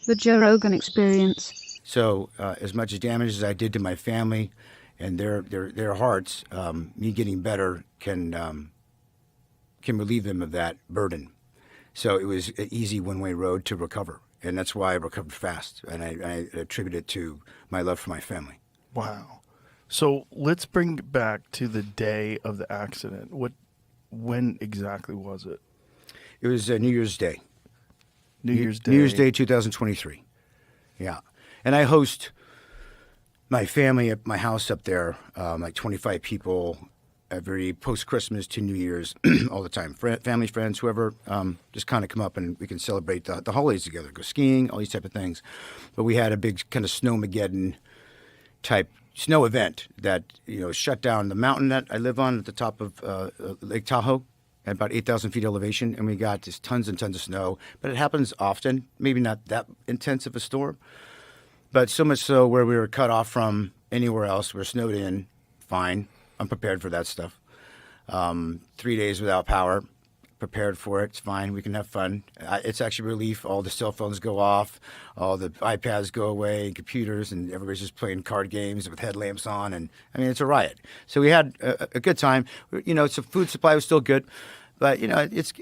The Joe Rogan Experience. So as much damage as I did to my family and their hearts, me getting better can relieve them of that burden. So it was an easy one-way road to recover, and that's why I recovered fast, and I attribute it to my love for my family. Wow. So let's bring it back to the day of the accident. When exactly was it? It was New Year's Day. New Year's Day. New Year's Day 2023. Yeah. And I host my family at my house up there, like 25 people, every post-Christmas to New Year's, all the time. Family, friends, whoever, just kind of come up and we can celebrate the holidays together, go skiing, all these type of things. But we had a big kind of snowmageddon type snow event that, shut down the mountain that I live on at the top of Lake Tahoe at about 8,000 feet elevation, and we got just tons and tons of snow. But it happens often, maybe not that intense of a storm, but so much so where we were cut off from anywhere else. We're snowed in, fine. I'm prepared for that stuff. 3 days without power, prepared for it. It's fine. We can have fun. It's actually relief. All the cell phones go off, all the iPads go away, computers, and everybody's just playing card games with headlamps on. And I mean, it's a riot. So we had a good time. So food supply was still good, but it's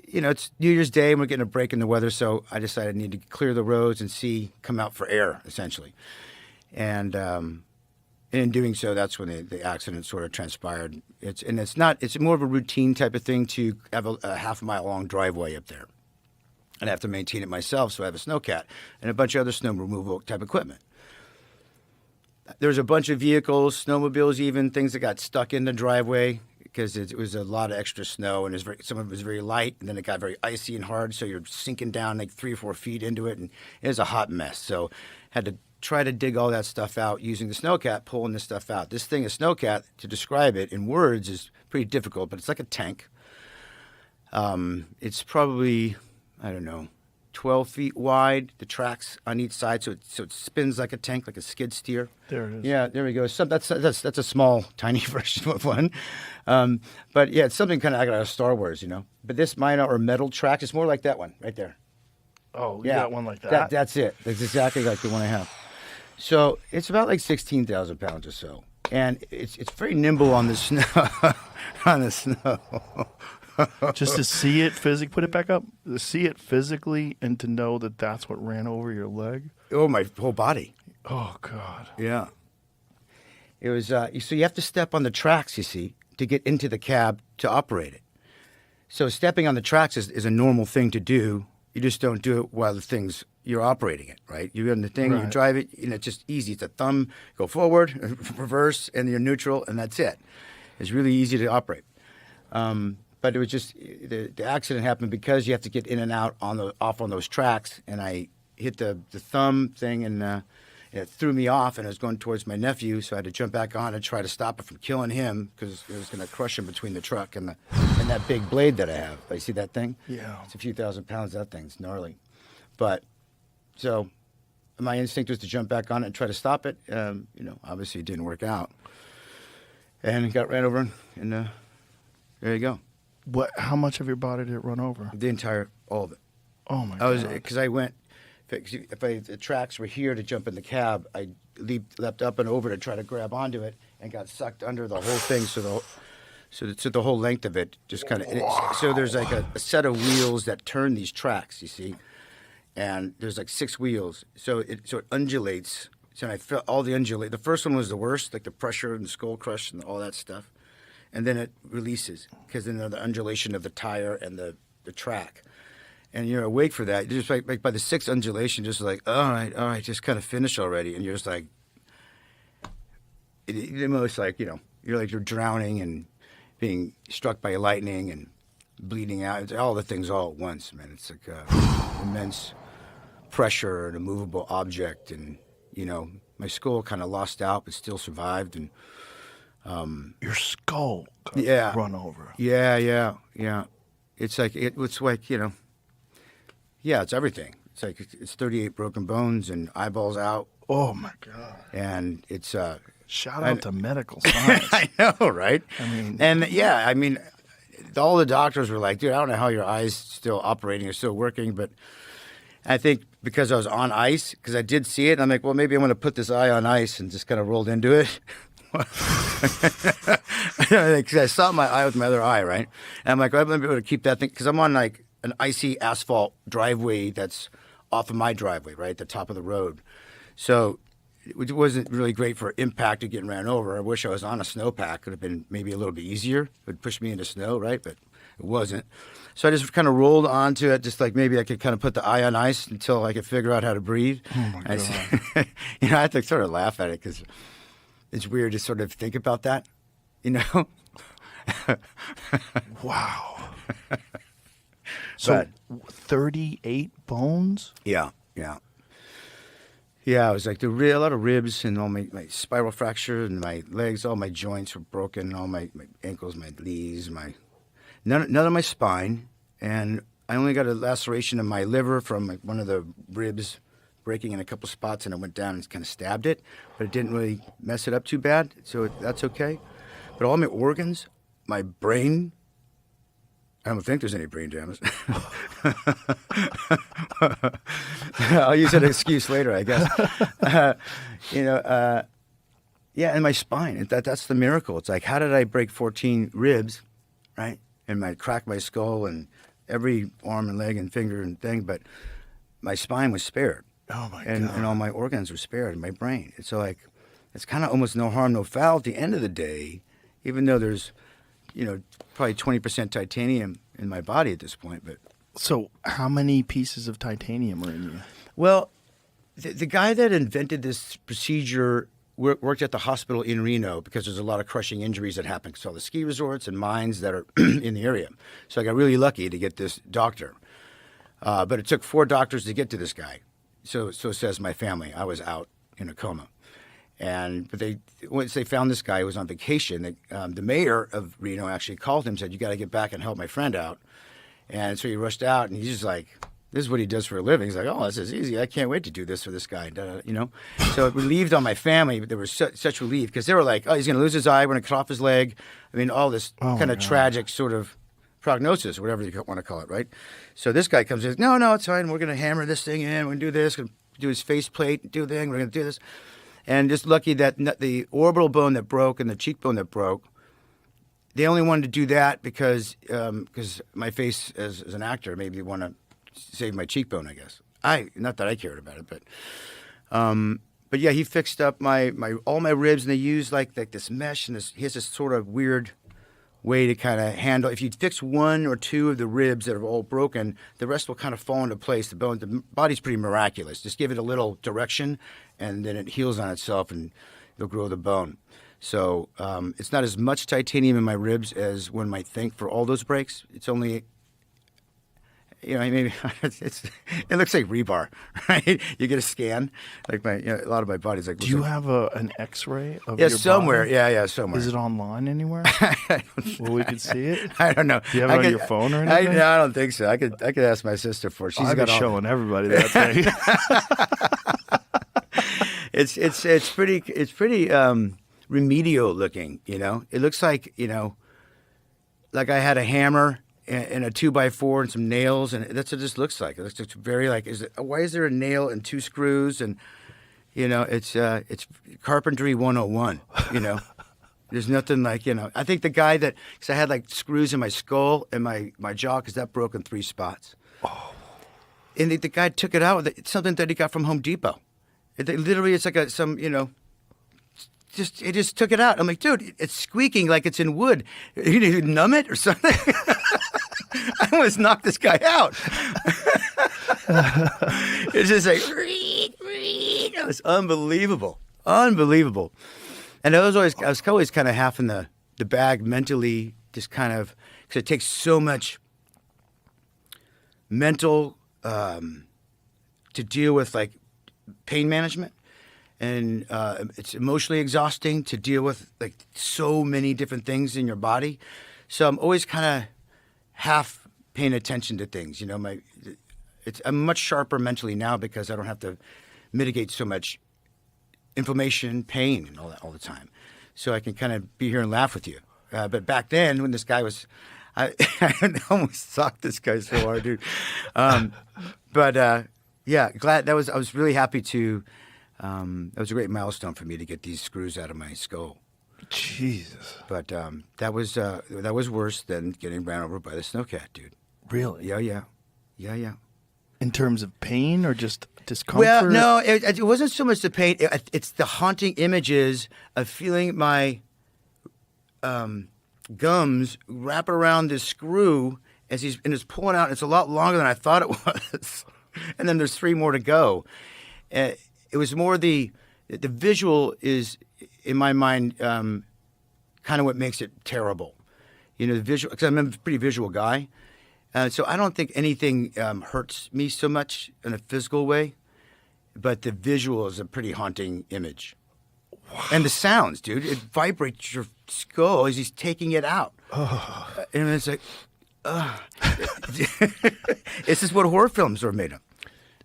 New Year's Day and we're getting a break in the weather. So I decided I need to clear the roads and come out for air, essentially. And in doing so, that's when the accident sort of transpired. It's more of a routine type of thing to have a half-mile long driveway up there. And I have to maintain it myself, so I have a snowcat and a bunch of other snow removal type equipment. There's a bunch of vehicles, snowmobiles even, things that got stuck in the driveway because it was a lot of extra snow, and some of it was very light, and then it got very icy and hard, so you're sinking down like 3 or 4 feet into it, and it was a hot mess. So had to try to dig all that stuff out using the snowcat, pulling this stuff out. This thing, a snowcat, to describe it in words is pretty difficult, but it's like a tank. It's probably, 12 feet wide, the tracks on each side, so it spins like a tank, like a skid steer. There it is. Yeah, there we go. That's a small, tiny version of one. But yeah, it's something kind of like out of Star Wars, But this mine are metal tracks. It's more like that one right there. Oh, you got one like that? That's it. That's exactly like the one I have. So it's about like 16,000 pounds or so, and it's very nimble on the snow. On the snow. Just to see it physically, put it back up. To see it physically, and to know that that's what ran over your leg. Oh, my whole body. Oh God. Yeah. It was. So you have to step on the tracks, you see, to get into the cab to operate it. So stepping on the tracks is a normal thing to do. You just don't do it while you're operating it, right? You're on the thing, right. You drive it, it's just easy. It's a thumb, go forward, reverse, and you're neutral, and that's it. It's really easy to operate. But it was just, the accident happened because you have to get in and out off on those tracks, and I hit the thumb thing, and it threw me off, and I was going towards my nephew, so I had to jump back on and try to stop it from killing him because it was going to crush him between the truck and that big blade that I have. You see that thing? Yeah. It's a few thousand pounds. That thing's gnarly. But so my instinct was to jump back on it and try to stop it. Obviously it didn't work out, and it got ran over, and there you go. How much of your body did it run over? All of it. Oh my God. Because I went. If the tracks were here to jump in the cab, I leapt up and over to try to grab onto it and got sucked under the whole thing. So the whole length of it just kind of. So there's like a set of wheels that turn these tracks, you see, and there's like 6 wheels. So it undulates. So I felt all the undulate. The first one was the worst, like the pressure and the skull crush and all that stuff, and then it releases because then the undulation of the tire and the track. And you're awake for that. You're just like by the 6th undulation, just like, all right, just kind of finish already. And you're just like, almost like, you're drowning and being struck by lightning and bleeding out. It's all the things all at once, man. It's like immense pressure and a movable object. And, my skull kind of lost out but still survived. And your skull got run over. Yeah. It's like, yeah, it's everything. It's like it's 38 broken bones and eyeballs out. Oh my God! And it's shout out to medical science. I know, right? I mean, all the doctors were like, "Dude, I don't know how your eyes still operating or still working," but I think because I was on ice, because I did see it, and I'm like, well, maybe I'm going to put this eye on ice, and just kind of rolled into it. Because I saw my eye with my other eye, right? And I'm like, well, I'm going to be able to keep that thing, because I'm on like an icy asphalt driveway that's off of my driveway, right, the top of the road. So it wasn't really great for impact of getting ran over. I wish I was on a snowpack. It would have been maybe a little bit easier. It would push me into snow, right? But it wasn't. So I just kind of rolled onto it, just like maybe I could kind of put the eye on ice until I could figure out how to breathe. Oh, my God. I have to sort of laugh at it because it's weird to sort of think about that, Wow. So 38 bones? Yeah. Yeah, it was like a lot of ribs and all my spiral fracture and my legs, all my joints were broken, all my ankles, my knees, none of my spine. And I only got a laceration in my liver from like one of the ribs breaking in a couple spots, and I went down and kind of stabbed it, but it didn't really mess it up too bad, so that's okay. But all my organs, my brain, I don't think there's any brain damage. I'll use an excuse later, I guess. Yeah, and my spine. That's the miracle. It's like, how did I break 14 ribs, right? And I cracked my skull and every arm and leg and finger and thing, but my spine was spared. Oh, my God. And all my organs were spared in my brain. It's so like, it's kind of almost no harm, no foul at the end of the day, even though there's, probably 20% titanium in my body at this point. But so how many pieces of titanium are in you? Well, the guy that invented this procedure worked at the hospital in Reno because there's a lot of crushing injuries that happen because all the ski resorts and mines that are in the area. So I got really lucky to get this doctor. But it took 4 doctors to get to this guy. So says my family. I was out in a coma. But once they found this guy who was on vacation, the mayor of Reno actually called him and said, you got to get back and help my friend out. And so he rushed out, and he's just like, this is what he does for a living. He's like, oh, this is easy. I can't wait to do this for this guy, So it relieved on my family, but there was such relief because they were like, oh, he's going to lose his eye. We're going to cut off his leg. I mean, all this kind of tragic sort of prognosis, whatever you want to call it, right? So this guy comes in, no, it's fine. We're going to hammer this thing in. We're going to do this, going to do his face plate, do the thing. We're going to do this. And just lucky that the orbital bone that broke and the cheekbone that broke, they only wanted to do that because my face as an actor, maybe they want to save my cheekbone, I guess. Not that I cared about it, but yeah, he fixed up all my ribs, and they used like this mesh, and he has this sort of weird way to kind of handle. If you fix 1 or 2 of the ribs that are all broken, the rest will kind of fall into place. The body's pretty miraculous. Just give it a little direction, and then it heals on itself, and it'll grow the bone. So it's not as much titanium in my ribs as one might think for all those breaks. It's only, maybe it looks like rebar, right? You get a scan, like a lot of my body's like. Do you have an X-ray of your your somewhere? body? Yeah, somewhere. Is it online anywhere? Where we could see it? I don't know. Do you have it on your phone or anything? I don't think so. I could ask my sister for it. I've been showing everybody that thing. It's pretty remedial looking. It looks like like I had a hammer and a 2x4 and some nails, and that's what it just looks like. It looks very like, why is there a nail and 2 screws? And it's carpentry 101. There's nothing like I think the guy because I had like screws in my skull and my jaw because that broke in 3 spots. Oh. And the guy took it out. It's something that he got from Home Depot. Literally, it's like it just took it out. I'm like, dude, it's squeaking like it's in wood. You need to numb it or something. I almost knocked this guy out. It's just like, it's unbelievable. And I was always kind of half in the bag mentally, just kind of, because it takes so much mental to deal with like pain management. And it's emotionally exhausting to deal with like so many different things in your body. So I'm always kind of half paying attention to things. I'm much sharper mentally now because I don't have to mitigate so much inflammation, pain, and all that all the time. So I can kind of be here and laugh with you. But back then, when this guy was, I almost socked this guy so hard, dude. But Yeah, glad I was really happy to. That was a great milestone for me to get these screws out of my skull. Jesus. But that was worse than getting ran over by the snowcat, dude. Really? Yeah. In terms of pain or just discomfort? Well, no, it wasn't so much the pain. It's the haunting images of feeling my gums wrap around this screw as it's pulling out. It's a lot longer than I thought it was, and then there's 3 more to go. It was more the visual is in my mind kind of what makes it terrible. You know, the visual, because I'm a pretty visual guy. So I don't think anything hurts me so much in a physical way, but the visual is a pretty haunting image. Wow. And the sounds, dude, it vibrates your skull as he's taking it out. Oh. And it's like, this is what horror films are made of,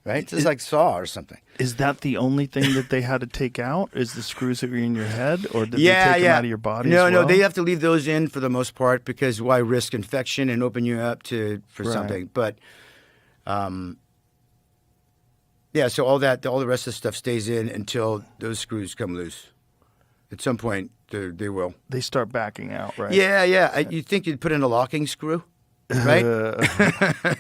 right? It's like Saw or something. Is that the only thing that they had to take out? Is the screws that were in your head, or did they take them out of your body? No, they have to leave those in for the most part because why risk infection and open you up for something? But, so all the rest of the stuff stays in until those screws come loose. At some point, they will. They start backing out, right? Yeah. You'd think you'd put in a locking screw. Right?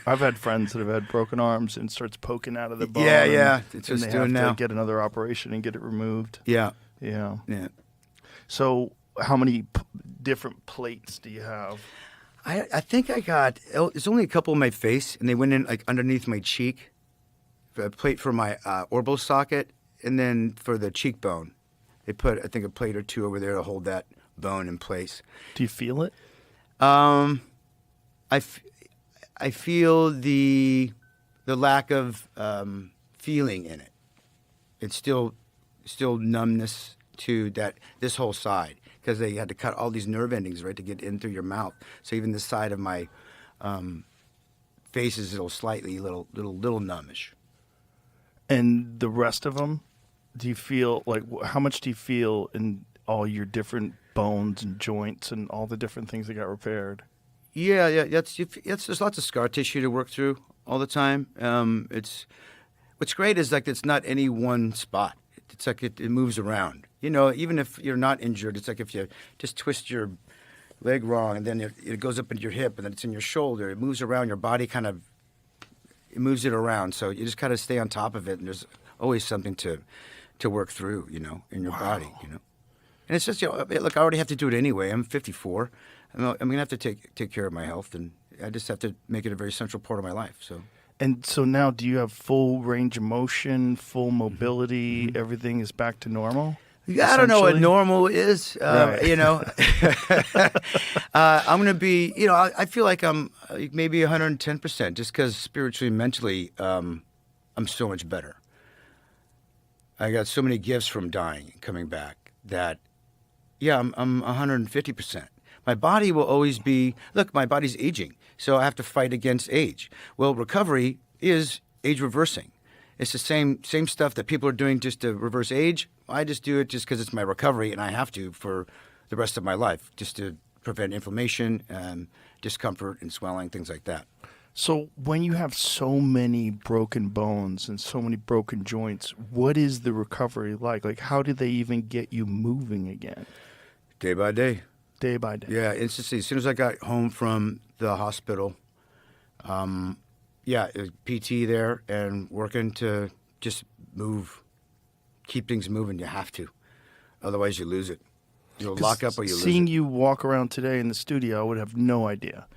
I've had friends that have had broken arms and starts poking out of the bone. Yeah. It's just and they have to get another operation and get it removed. Yeah. So how many different plates do you have? I think I got, it's only a couple in my face, and they went in like underneath my cheek. A plate for my orbital socket, and then for the cheekbone. They put, I think, a plate or 2 over there to hold that bone in place. Do you feel it? I feel the lack of feeling in it. It's still numbness to this whole side because they had to cut all these nerve endings right to get in through your mouth. So even this side of my face is slightly little numbish. And the rest of them, do you feel like how much do you feel in all your different bones and joints and all the different things that got repaired? Yeah. There's lots of scar tissue to work through all the time. What's great is like it's not any one spot. It's like it moves around. You know, even if you're not injured, it's like if you just twist your leg wrong and then it goes up into your hip and then it's in your shoulder. It moves around. Your body it moves it around. So you just kind of stay on top of it, and there's always something to work through, you know, in your body, you know. And it's just, look, I already have to do it anyway. I'm 54. I'm going to have to take care of my health, and I just have to make it a very central part of my life. So. And so now, do you have full range of motion, full mobility? Mm-hmm. Everything is back to normal? Yeah, I don't know what normal is. Right. You know, I'm going to be, you know, I feel like I'm maybe 110% just because spiritually and mentally I'm so much better. I got so many gifts from dying and coming back that, I'm 150%. My body will always be, look, my body's aging, so I have to fight against age. Well, recovery is age reversing. It's the same stuff that people are doing just to reverse age. I just do it just because it's my recovery, and I have to for the rest of my life, just to prevent inflammation and discomfort and swelling, things like that. So when you have so many broken bones and so many broken joints, what is the recovery like? Like, how do they even get you moving again? Day by day. Day by day. Yeah, instantly. As soon as I got home from the hospital, it was PT there and working to just move, keep things moving. You have to. Otherwise, you lose it. You'll lock up or you lose it. Seeing you walk around today in the studio, I would have no idea.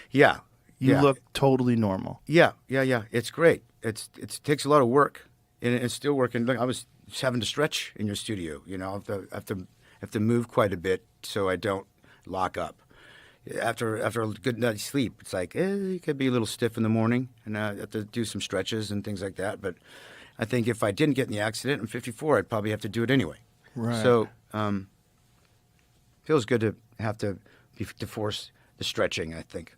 Yeah. You look totally normal. Yeah. It's great. It takes a lot of work, and it's still working. Look, I was just having to stretch in your studio. You know, I have to move quite a bit so I don't lock up. After a good night's sleep, it's like you could be a little stiff in the morning, and I have to do some stretches and things like that. But I think if I didn't get in the accident, I'm 54, I'd probably have to do it anyway. Right. So feels good to have to force the stretching, I think.